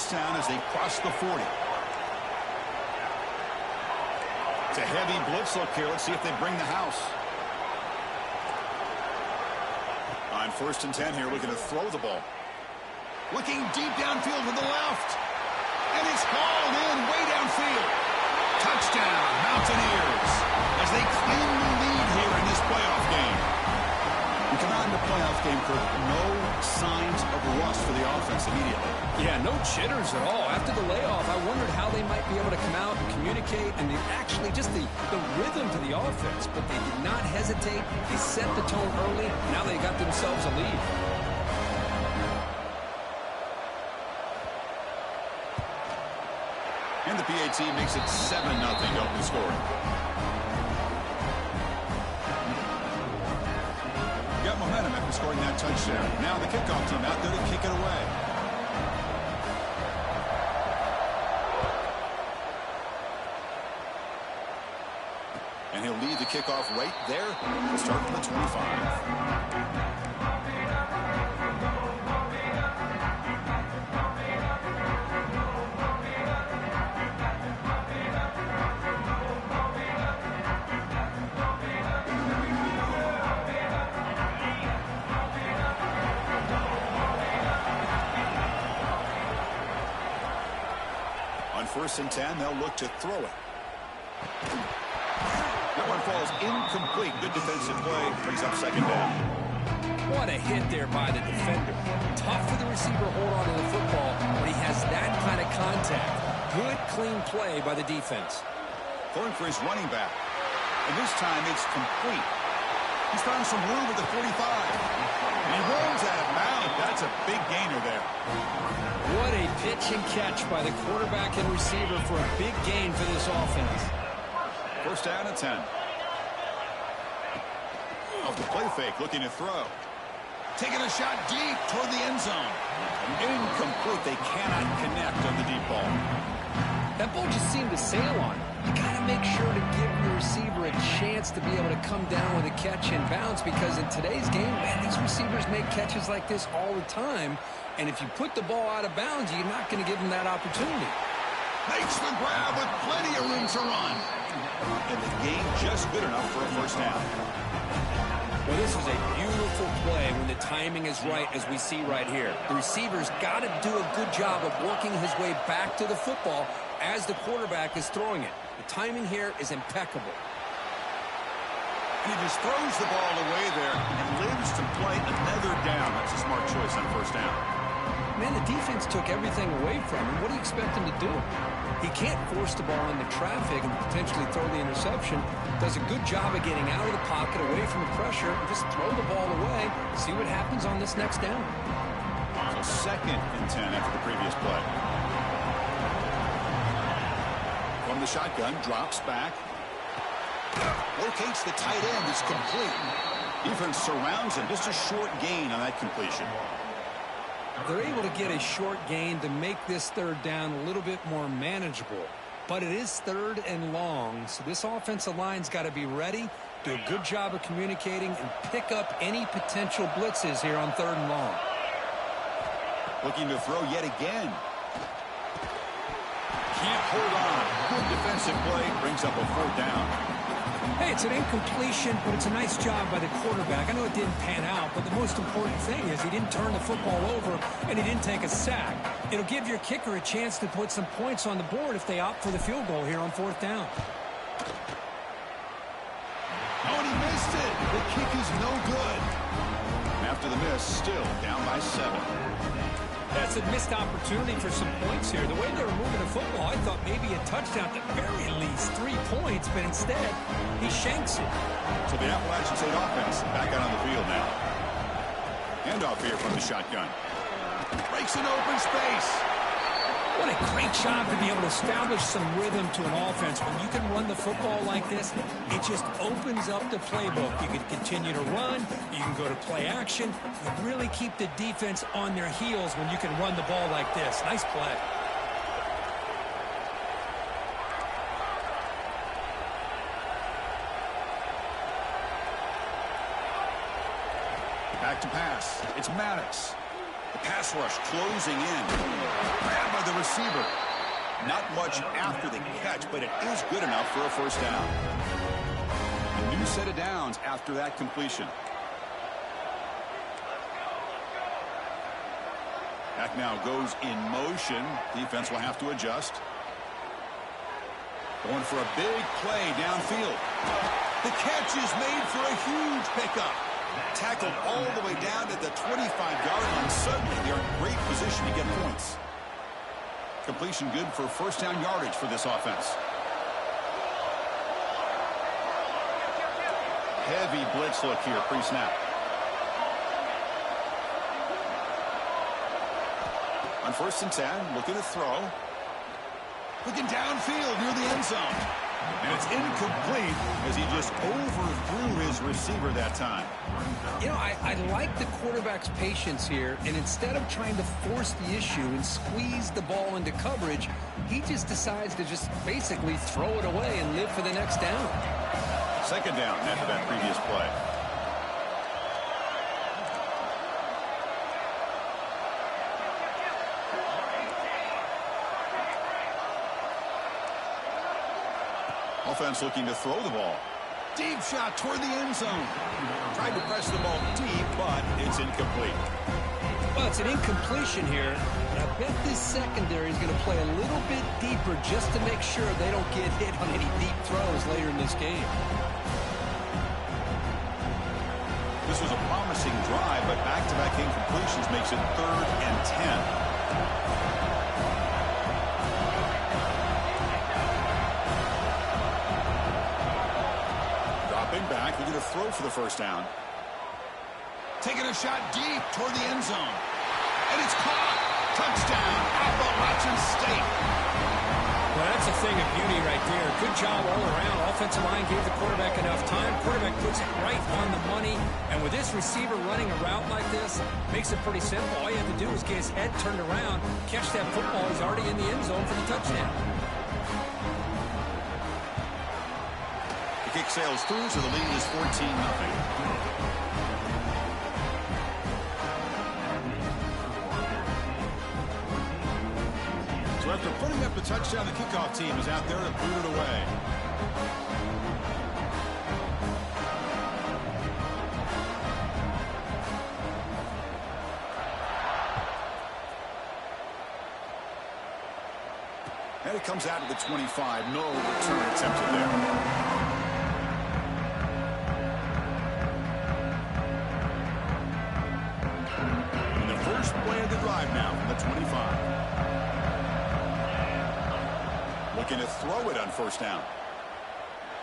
first down as they cross the 40. It's a heavy blitz look here. Let's see if they bring the house. On 1st and 10 here, looking to throw the ball. Looking deep downfield to the left. And it's hauled in way downfield. Touchdown, Mountaineers, as they claim the lead here in this playoff game. We come out in the playoff game, Kirk, no signs of rust for the offense immediately. Yeah, no jitters at all. After the layoff, I wondered how they might be able to come out and communicate and actually just the rhythm to the offense. But they did not hesitate. They set the tone early. Now they got themselves a lead. And the PAT makes it 7-0 to open scoring. Got momentum after scoring that touchdown. Now the kickoff team out there to kick it away. And he'll lead the kickoff right there. We'll start from the 25. On 1st and 10, they'll look to throw it. That one falls incomplete. Good defensive play. Brings up 2nd down. What a hit there by the defender. Tough for the receiver to hold on to the football when he has that kind of contact. Good, clean play by the defense. Going for his running back. And this time it's complete. He's found some room at the 45. And he rolls out of bounds. That's a big gainer there. What a pitch and catch by the quarterback and receiver for a big gain for this offense. 1st down and 10. Off the play fake, looking to throw. Taking a shot deep toward the end zone. Incomplete. They cannot connect on the deep ball. That ball just seemed to sail on. You got to make sure to give your receiver a chance to be able to come down with a catch and bounce, because in today's game, man, these receivers make catches like this all the time. And if you put the ball out of bounds, you're not going to give them that opportunity. Makes the grab with plenty of room to run. And the game just good enough for a 1st down. Well, this is a beautiful play when the timing is right, as we see right here. The receiver's got to do a good job of working his way back to the football as the quarterback is throwing it. The timing here is impeccable. And he just throws the ball away there and lives to play another down. That's a smart choice on 1st down. Man, the defense took everything away from him. What do you expect him to do? He can't force the ball into traffic and potentially throw the interception. Does a good job of getting out of the pocket, away from the pressure, and just throw the ball away. See what happens on this next down. So 2nd and 10 after the previous play. From the shotgun, drops back. Locates the tight end. It's complete. Defense surrounds him. Just a short gain on that completion. They're able to get a short gain to make this 3rd down a little bit more manageable. But it is 3rd and long, so this offensive line's got to be ready, do a good job of communicating, and pick up any potential blitzes here on 3rd and long. Looking to throw yet again. Can't hold on. Good defensive play. Brings up a 4th down. Hey, it's an incompletion, but it's a nice job by the quarterback. I know it didn't pan out, but the most important thing is he didn't turn the football over and he didn't take a sack. It'll give your kicker a chance to put some points on the board if they opt for the field goal here on 4th down. Oh, and he missed it. The kick is no good. And after the miss, still down by 7. That's a missed opportunity for some points here. The way they were moving the football, I thought maybe a touchdown at the very least, 3 points, but instead, he shanks it. So the Appalachian State offense back out on the field now. Handoff here from the shotgun. Breaks an open space. What a great job to be able to establish some rhythm to an offense. When you can run the football like this, it just opens up the playbook. You can continue to run. You can go to play action. You really keep the defense on their heels when you can run the ball like this. Nice play. Back to pass. It's Maddox. The pass rush closing in. Grabbed by the receiver. Not much after the catch, but it is good enough for a first down. A new set of downs after that completion. Back now goes in motion. Defense will have to adjust. Going for a big play downfield. The catch is made for a huge pickup. Tackled all the way down to the 25-yard line. Suddenly, they're in great position to get points. Completion good for first down yardage for this offense. Heavy blitz look here, pre-snap. On 1st and 10, looking to throw. Looking downfield near the end zone. And it's incomplete as he just overthrew his receiver that time. You know, I like the quarterback's patience here, and instead of trying to force the issue and squeeze the ball into coverage, he just decides to just basically throw it away and live for the next down. 2nd down after that previous play. Offense looking to throw the ball. Deep shot toward the end zone. Tried to press the ball deep, but it's incomplete. Well, it's an incompletion here, but I bet this secondary is going to play a little bit deeper just to make sure they don't get hit on any deep throws later in this game. This was a promising drive, but back-to-back incompletions makes it 3rd and 10. Back, looking to throw for the first down. Taking a shot deep toward the end zone. And it's caught. Touchdown, Appalachian State. Well, that's a thing of beauty right there. Good job all around. Offensive line gave the quarterback enough time. Quarterback puts it right on the money. And with this receiver running a route like this, makes it pretty simple. All you have to do is get his head turned around, catch that football. He's already in the end zone for the touchdown. The kick sails through, so the lead is 14-0. So after putting up the touchdown, the kickoff team is out there to boot it away. And it comes out to the 25. No return attempted there. Play of the drive now from the 25. Looking to throw it on 1st down.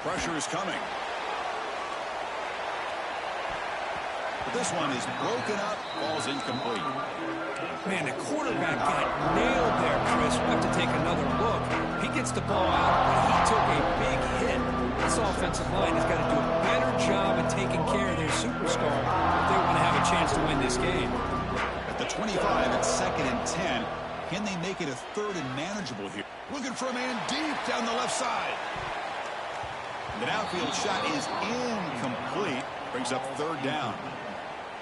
Pressure is coming. But this one is broken up, falls incomplete. Man, the quarterback got nailed there, Chris. We'll have to take another look. He gets the ball out, but he took a big hit. This offensive line has got to do a better job of taking care of their superstar if they want to have a chance to win this game. The 25 at 2nd and 10. Can they make it a 3rd and manageable here? Looking for a man deep down the left side. The downfield shot is incomplete. Brings up 3rd down.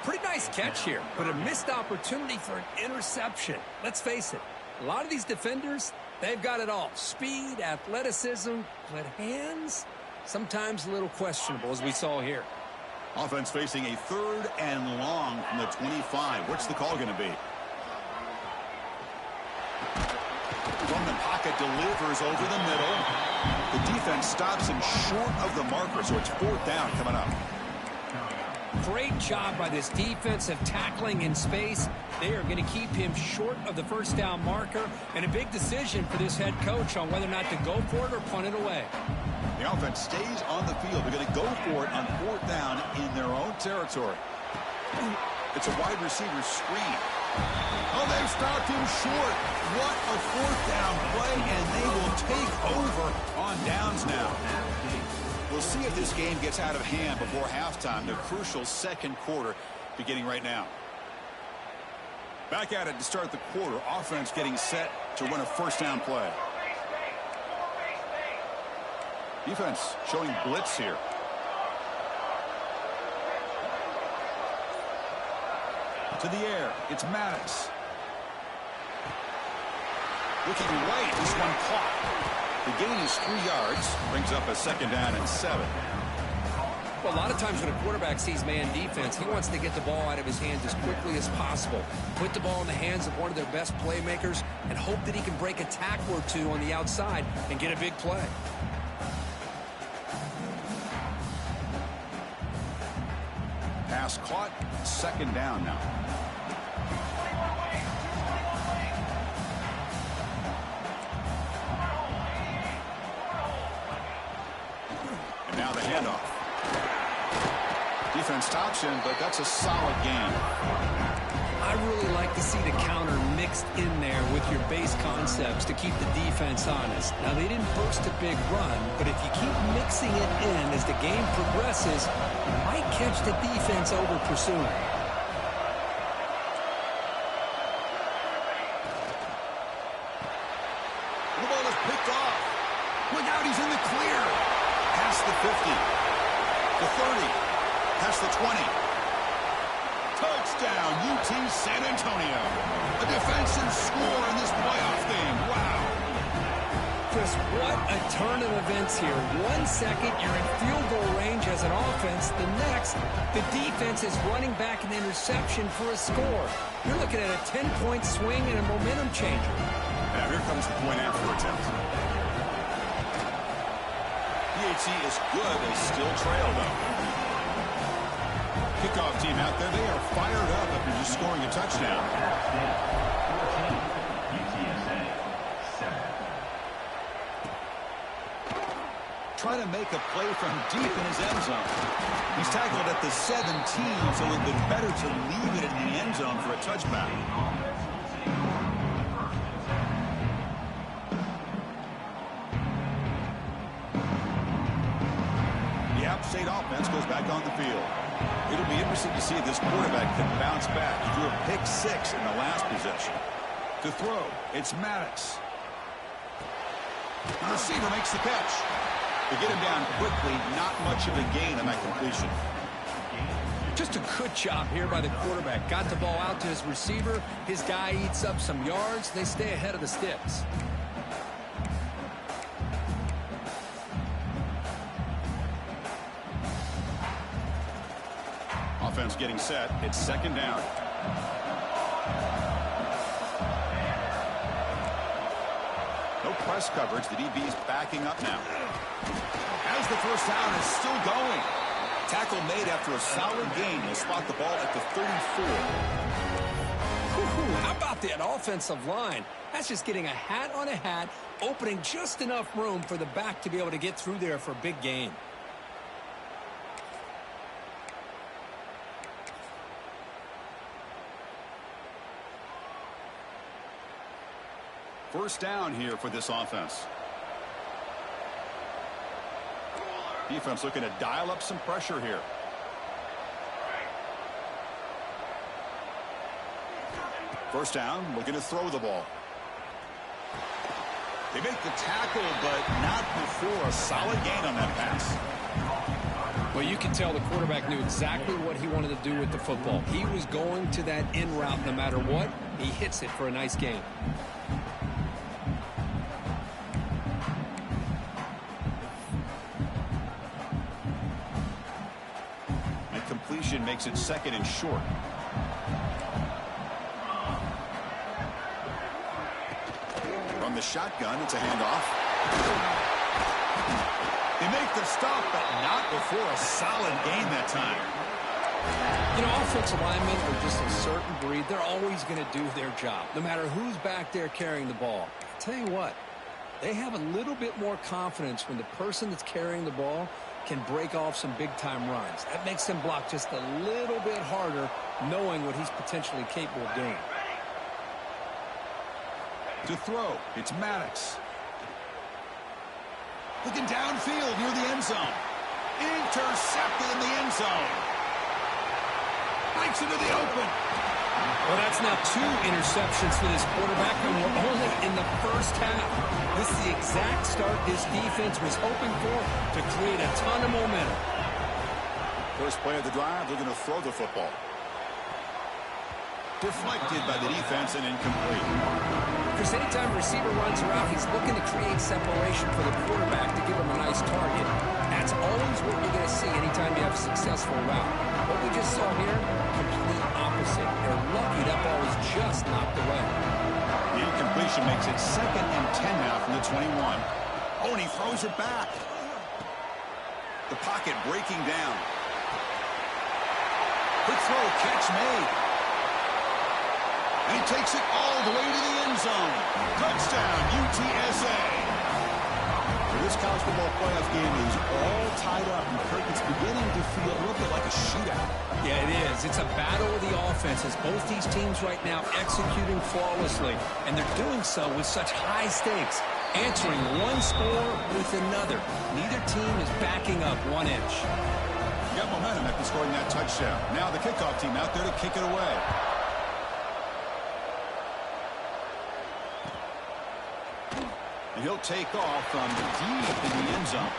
Pretty nice catch here, but a missed opportunity for an interception. Let's face it, a lot of these defenders, they've got it all. Speed, athleticism, but hands, sometimes a little questionable, as we saw here. Offense facing a 3rd and long from the 25. What's the call going to be? From the pocket, delivers over the middle. The defense stops him short of the marker, so it's 4th down coming up. Great job by this defensive tackling in space. They are going to keep him short of the 1st down marker, and a big decision for this head coach on whether or not to go for it or punt it away. The offense stays on the field. They're going to go for it on 4th down in their own territory. It's a wide receiver screen. Oh, they've stopped him short. What a 4th down play, and they will take over on downs now. We'll see if this game gets out of hand before halftime. The crucial 2nd quarter beginning right now. Back at it to start the quarter. Offense getting set to run a 1st down play. Defense showing blitz here. To the air. It's Maddox. Looking right. This one caught. The gain is 3 yards. Brings up a 2nd down and 7. Well, a lot of times when a quarterback sees man defense, he wants to get the ball out of his hands as quickly as possible. Put the ball in the hands of one of their best playmakers and hope that he can break a tackle or two on the outside and get a big play. Pass caught. 2nd down now. And now the handoff. Defense stops him, but that's a solid gain. I really like to see the counter mixed in there with your base concepts to keep the defense honest. Now, they didn't burst a big run, but if you keep mixing it in as the game progresses, you might catch the defense over pursuing. The ball is picked off. Look out, he's in the clear. Past the 50. The 30. Past the 20. Touchdown, UT San Antonio. A defensive score in this playoff game. Wow. Chris, what a turn of events here. 1 second, you're in field goal range as an offense. The next, the defense is running back an interception for a score. You're looking at a 10-point swing and a momentum changer. Now here comes the point after attempt. PHC is good. They still trail, though. Kickoff team out there, they are fired up after just scoring a touchdown. Trying to make a play from deep in his end zone. He's tackled at the 17, so it would have been better to leave it in the end zone for a touchback. The App State offense goes back on the field. It'll be interesting to see if this quarterback can bounce back. He threw a pick-6 in the last possession. To throw, it's Maddox. The receiver makes the catch. To get him down quickly, not much of a gain on that completion. Just a good job here by the quarterback. Got the ball out to his receiver. His guy eats up some yards. They stay ahead of the sticks. Offense getting set. It's 2nd down. No press coverage. The DB's backing up now. As the first down is still going. Tackle made after a solid gain. He'll spot the ball at the 34. How about that offensive line? That's just getting a hat on a hat, opening just enough room for the back to be able to get through there for a big gain. First down here for this offense. Defense looking to dial up some pressure here. First down, looking to throw the ball. They make the tackle, but not before a solid gain on that pass. Well, you can tell the quarterback knew exactly what he wanted to do with the football. He was going to that in route no matter what. He hits it for a nice gain. Makes it 2nd and short. From the shotgun, it's a handoff. They make the stop, but not before a solid gain that time. You know, offensive linemen are just a certain breed. They're always going to do their job, no matter who's back there carrying the ball. I'll tell you what, they have a little bit more confidence when the person that's carrying the ball can break off some big-time runs. That makes him block just a little bit harder, knowing what he's potentially capable of doing. To throw, it's Maddox. Looking downfield near the end zone. Intercepted in the end zone. Breaks into the open. Well, that's now 2 interceptions for this quarterback, and we're only in the first half. This is the exact start this defense was hoping for to create a ton of momentum. First play of the drive, they're going to throw the football. Deflected by the defense and incomplete. Because anytime a receiver runs around, he's looking to create separation for the quarterback to give him a nice target. That's always what you're going to see anytime you have a successful route. What we just saw here, complete opposite. They're lucky that ball was just knocked away. The incompletion makes it 2nd and 10 now from the 21. Oh, and he throws it back. The pocket breaking down. Quick throw, catch made. And he takes it all the way to the end zone. Touchdown, UTSA. This college football playoff game is all tied up, and Kirk, it's beginning to feel a little bit like a shootout. Yeah, it is. It's a battle of the offenses. Both these teams right now executing flawlessly, and they're doing so with such high stakes, answering one score with another. Neither team is backing up 1 inch. Got momentum after scoring that touchdown. Now the kickoff team out there to kick it away. And he'll take off from deep in the end zone.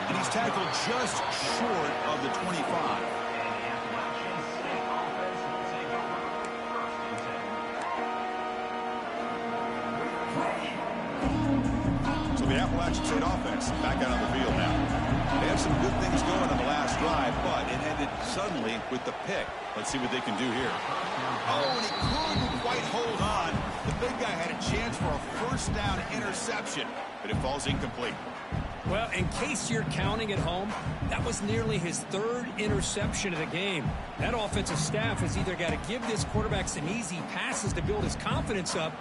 And he's tackled just short of the 25. So the Appalachian State offense back out on the field now. They had some good things going on the last drive, but it ended suddenly with the pick. Let's see what they can do here. Oh, and he couldn't quite hold on. The big guy had a chance for a first down interception, but it falls incomplete. Well, in case you're counting at home, that was nearly his 3rd interception of the game. That offensive staff has either got to give this quarterback some easy passes to build his confidence up,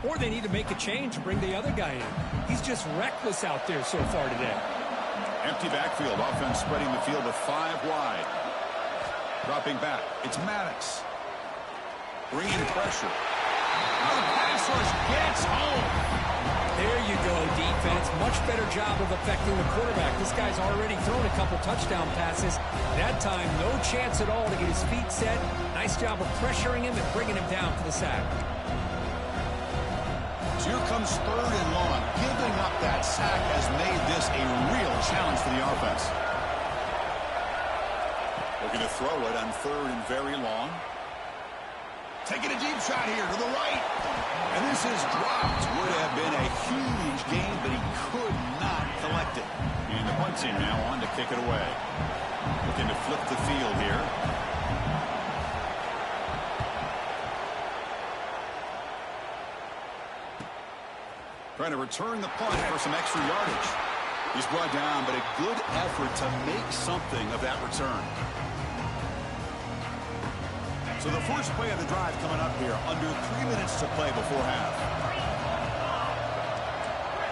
or they need to make a change and bring the other guy in. He's just reckless out there so far today. Empty backfield, offense spreading the field with 5 wide. Dropping back, it's Maddox. Bringing pressure. Oh, the pass rush gets home. There you go, defense. Much better job of affecting the quarterback. This guy's already thrown a couple touchdown passes. That time, no chance at all to get his feet set. Nice job of pressuring him and bringing him down for the sack. So here comes 3rd and long. Giving up that sack has made this a real challenge for the offense. Looking to throw it on 3rd and very long. Taking a deep shot here to the right. And this is dropped. Would have been a huge gain, but he could not collect it. And the punt team now on to kick it away. Looking to flip the field here. Trying to return the punt for some extra yardage. He's brought down, but a good effort to make something of that return. So the first play of the drive coming up here, under 3 minutes to play before half.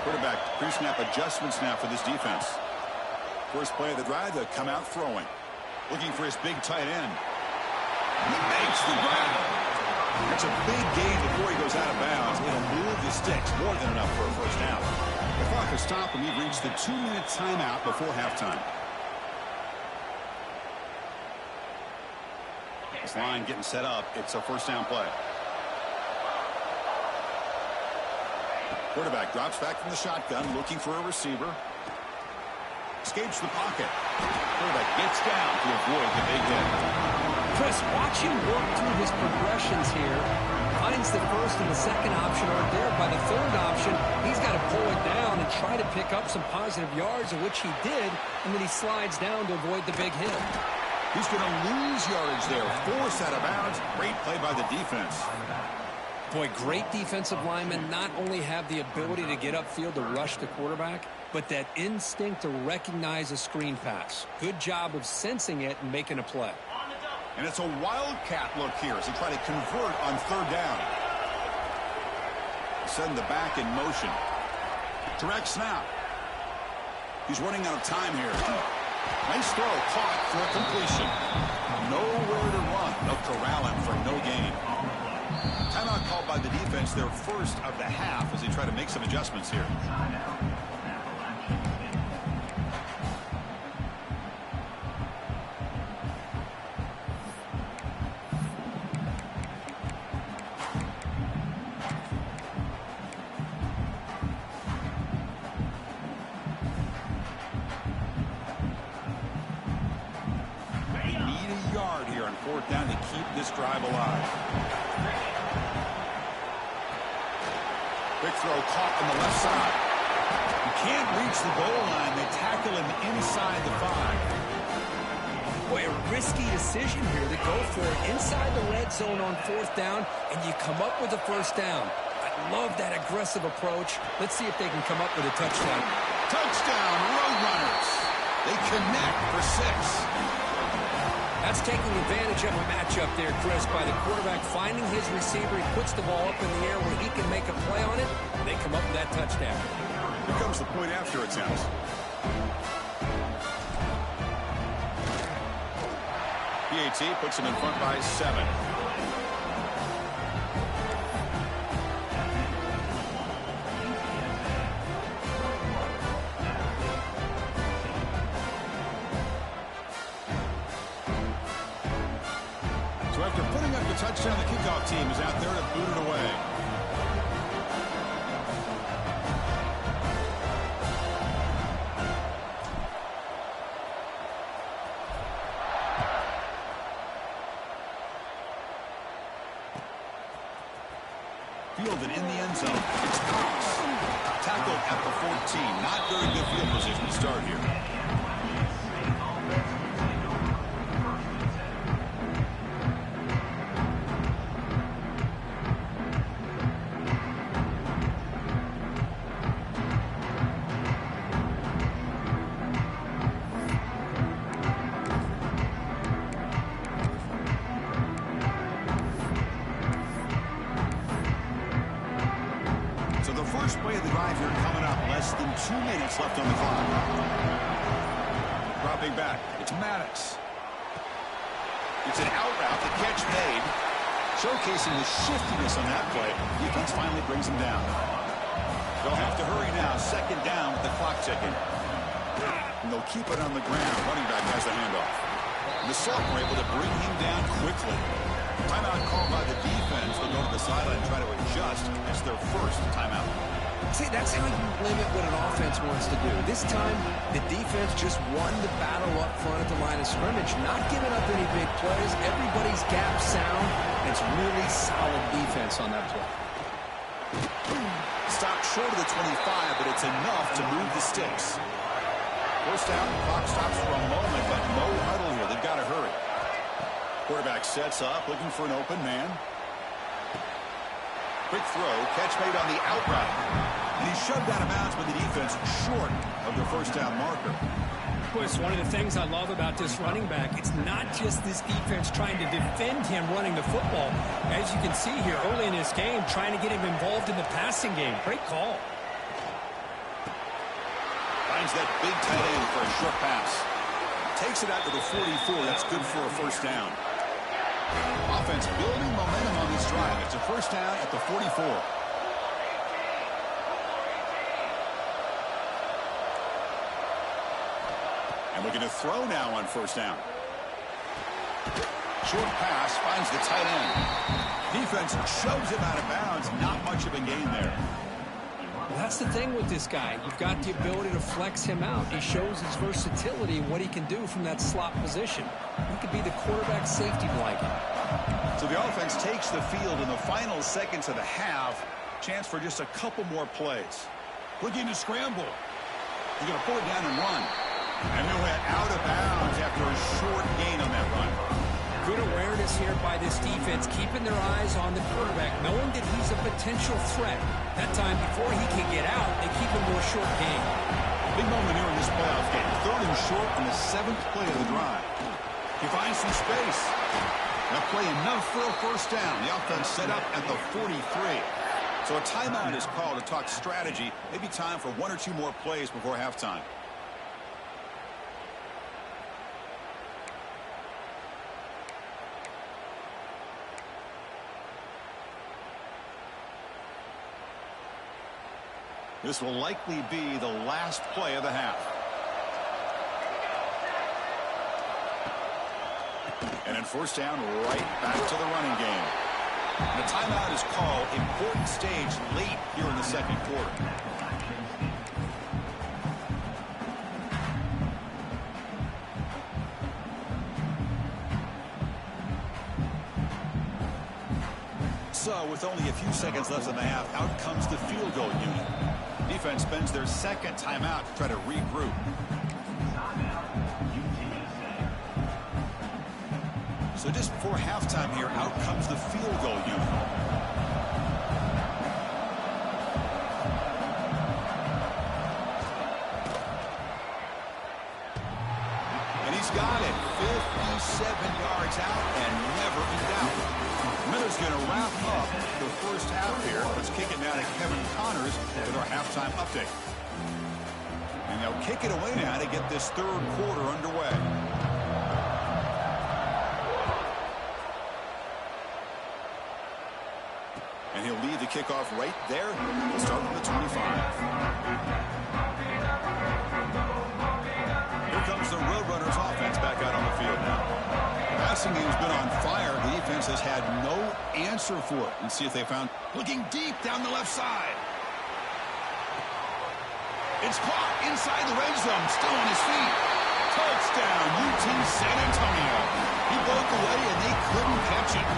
Quarterback pre-snap adjustments now for this defense. First play of the drive, they'll come out throwing. Looking for his big tight end. He makes the grab. It's a big gain before he goes out of bounds. It'll move the sticks, more than enough for a first down. The clock has stopped, and we've reached the 2-minute timeout before halftime. This line getting set up. It's a first down play. Quarterback drops back from the shotgun, looking for a receiver. Escapes the pocket. Quarterback gets down to avoid the big hit. Chris, watch him work through his progressions here. Finds the first and the second option aren't there. By the 3rd option, he's got to pull it down and try to pick up some positive yards, of which he did, and then he slides down to avoid the big hit. He's going to lose yardage there. Forced out of bounds. Great play by the defense. Boy, great defensive linemen not only have the ability to get upfield to rush the quarterback, but that instinct to recognize a screen pass. Good job of sensing it and making a play. And it's a wildcat look here as they try to convert on 3rd down. Send the back in motion. Direct snap. He's running out of time here. Nice throw, caught for a completion. Nowhere to run. They'll corral him for no gain. Timeout called by the defense, their first of the half, as they try to make some adjustments here. fourth down to keep this drive alive. Quick throw caught on the left side. He can't reach the goal line. They tackle him inside the 5. Boy, a risky decision here to go for it inside the red zone on fourth down, and you come up with a first down. I love that aggressive approach. Let's see if they can come up with a touchdown. Touchdown, Roadrunners. They connect for 6. That's taking advantage of a matchup there, Chris, by the quarterback finding his receiver. He puts the ball up in the air where he can make a play on it, and they come up with that touchdown. Here comes the point after attempt. PAT puts him in front by 7. So after putting up the touchdown, the kickoff team is out there to boot it away. Fielded in the end zone. It's Cox. Tackled at the 14. Not very good field position to start here. First play of the drive here coming up. Less than 2 minutes left on the clock. Dropping back. It's Maddox. It's an out route. The catch made. Showcasing the shiftiness on that play. Defense finally brings him down. They'll have to hurry now. Second down with the clock ticking. And they'll keep it on the ground. Running back has the handoff. And the Sultan were able to bring him down quickly. Timeout called by the defense. They'll go to the sideline and try to adjust. It's their first timeout. See, that's how you limit what an offense wants to do. This time, the defense just won the battle up front at the line of scrimmage, not giving up any big plays. Everybody's gap sound. It's really solid defense on that play. Stopped short of the 25, but it's enough to move the sticks. First down, clock stops for a moment, but no huddle here. They've got to hurry. Quarterback sets up, looking for an open man. Quick throw, catch made on the out route. And he's shoved out of bounds with the defense short of the first down marker. Boy, it's one of the things I love about this running back. It's not just this defense trying to defend him running the football. As you can see here early in this game, trying to get him involved in the passing game. Great call. Finds that big tight end for a short pass. Takes it out to the 44. That's good for a first down. Offense building momentum on this drive. It's a first down at the 44. And looking to throw now on first down. Short pass finds the tight end. Defense shoves him out of bounds. Not much of a gain there. Well, that's the thing with this guy. You've got the ability to flex him out. He shows his versatility and what he can do from that slot position. He could be the quarterback safety blanket. So the offense takes the field in the final seconds of the half. Chance for just a couple more plays. Looking to scramble. He's going to pull it down and run. And he went out of bounds after a short gain on that run. Good awareness here by this defense, keeping their eyes on the quarterback, knowing that he's a potential threat. That time, before he can get out, they keep him to a short gain. Big moment here in this playoff game. Third and short on the 7th play of the drive. He finds some space. That play enough for a first down. The offense set up at the 43. So a timeout is called to talk strategy. Maybe time for 1 or 2 more plays before halftime. This will likely be the last play of the half. And in first down, right back to the running game. And a timeout is called. Important stage late here in the second quarter. So with only a few seconds left in the half, out comes the field goal unit. Defense spends their second timeout to try to regroup. So just before halftime here, out comes the field goal unit. And he's got it. 57 yards out and never in doubt. Miller's going to wrap up the first half here. Let's kick it now to Kevin Connors with our halftime update. And they'll kick it away now to get this third quarter underway. And he'll lead the kickoff right there. We'll start from the 25. Here comes the Roadrunners offense back out on the field now. The passing game's been on fire. The defense has had no answer for it. And see if they found. Looking deep down the left side. It's caught inside the red zone. Still on his feet. Touchdown, UT San Antonio. He broke away and they couldn't catch it.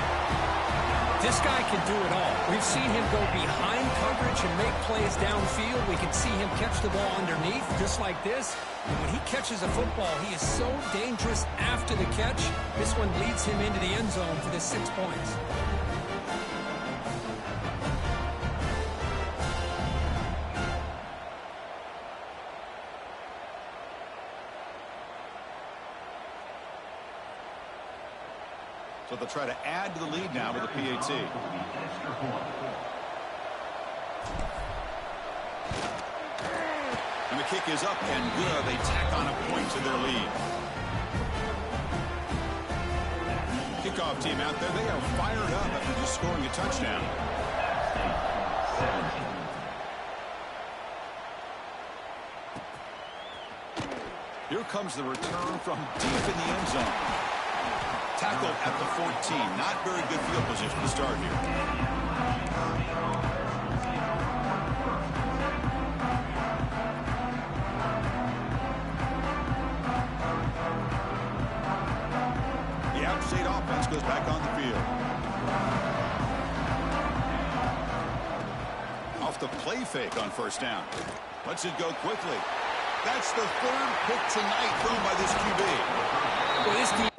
This guy can do it all. We've seen him go behind coverage and make plays downfield. We can see him catch the ball underneath, just like this. And when he catches a football, he is so dangerous after the catch. This one leads him into the end zone for the 6 points. So they'll try to add to the lead now with a PAT. And the kick is up and good. They tack on a point to their lead. Kickoff team out there. They are fired up after just scoring a touchdown. Here comes the return from deep in the end zone. Tackled at the 14. Not very good field position to start here. The App State offense goes back on the field. Off the play fake on first down. Lets it go quickly. That's the third pick tonight thrown by this QB. Well, this D